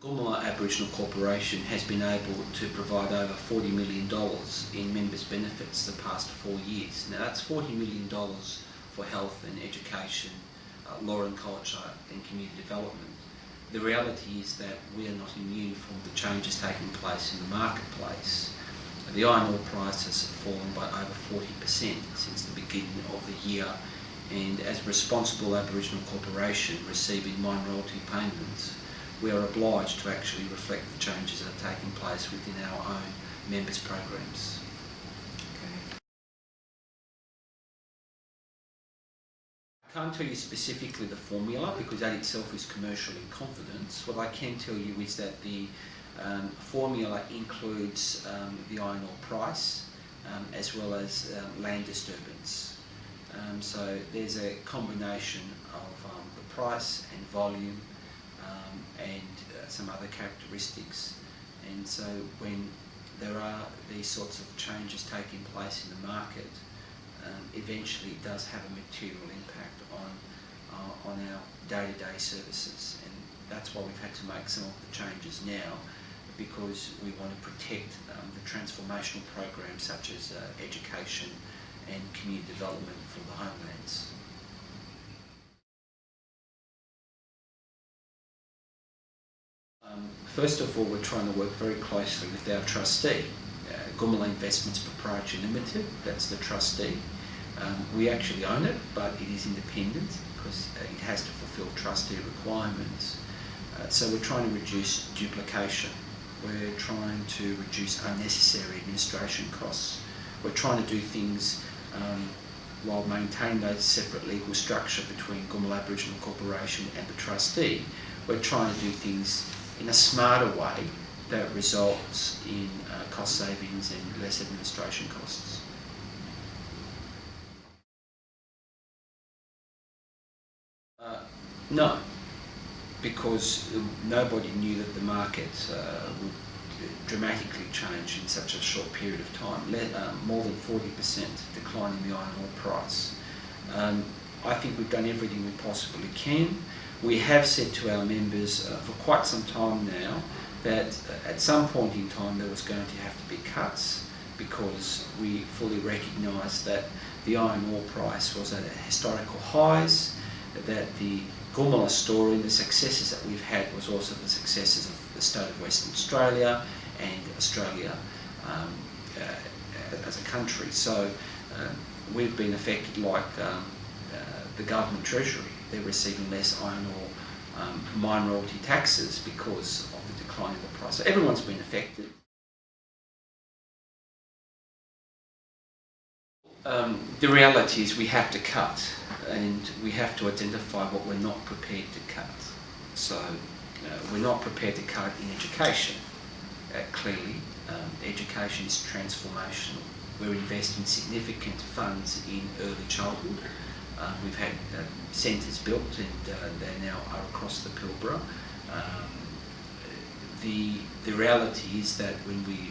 Gumala Aboriginal Corporation has been able to provide over $40 million in members' benefits the past 4 years. Now that's $40 million for health and education, law and culture and community development. The reality is that we are not immune from the changes taking place in the marketplace. The iron ore price has fallen by over 40% since the beginning of the year, and as a responsible Aboriginal corporation receiving mine royalty payments, we are obliged to actually reflect the changes that are taking place within our own members' programs. I can't tell you specifically the formula because that itself is commercial in confidence. What I can tell you is that the formula includes the iron ore price as well as land disturbance. So there's a combination of the price and volume and some other characteristics. And so when there are these sorts of changes taking place in the market, eventually it does have a material impact on our day-to-day services, and that's why we've had to make some of the changes now, because we want to protect the transformational programs such as education and community development for the homelands. First of all, we're trying to work very closely with our trustee, Gumala Investments Proprietary Limited. That's the trustee. We actually own it, but it is independent because it has to fulfil trustee requirements. So we're trying to reduce duplication. We're trying to reduce unnecessary administration costs. We're trying to do things while maintaining those separate legal structure between Gumala Aboriginal Corporation and the trustee. We're trying to do things in a smarter way that results in cost savings and less administration costs. No, because nobody knew that the market would dramatically change in such a short period of time. More than 40% decline in the iron ore price. I think we've done everything we possibly can. We have said to our members for quite some time now that at some point in time there was going to have to be cuts, because we fully recognise that the iron ore price was at historical highs, that the Gumala story and the successes that we've had was also the successes of the state of Western Australia and Australia as a country. So we've been affected like the government treasury. They're receiving less iron ore mine royalty taxes because of the decline in the price. So everyone's been affected. The reality is we have to cut, and we have to identify what we're not prepared to cut. So we're not prepared to cut in education. Clearly, education is transformational. We're investing significant funds in early childhood. We've had centres built, and they now are across the Pilbara. The reality is that when we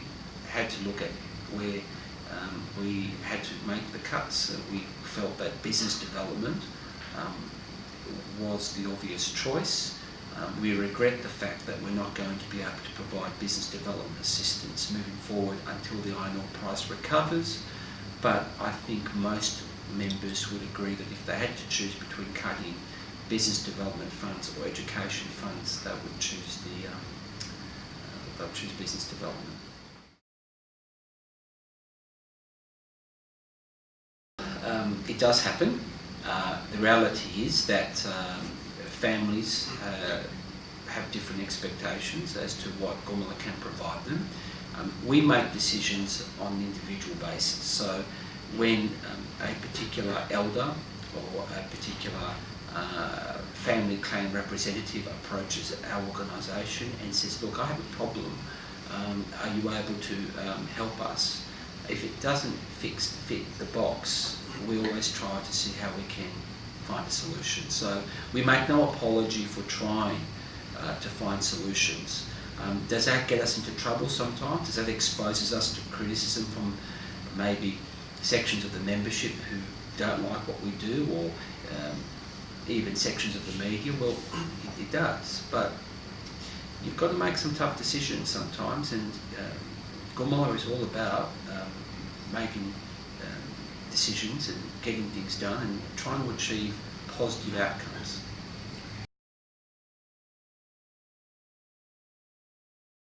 had to look at where we had to make the cuts, we felt that business development was the obvious choice. We regret the fact that we're not going to be able to provide business development assistance moving forward until the iron ore price recovers, but I think most members would agree that if they had to choose between cutting business development funds or education funds, they would choose they'll choose business development. It does happen. The reality is that families have different expectations as to what Gumala can provide them. We make decisions on an individual basis. So when a particular elder or a particular family clan representative approaches our organisation and says, look, I have a problem, are you able to help us? If it doesn't fit the box, we always try to see how we can find a solution. So we make no apology for trying to find solutions. Does that get us into trouble sometimes? Does that expose us to criticism from maybe sections of the membership who don't like what we do, or even sections of the media? Well, it does. But you've got to make some tough decisions sometimes, and Gumala is all about making decisions and getting things done and trying to achieve positive outcomes.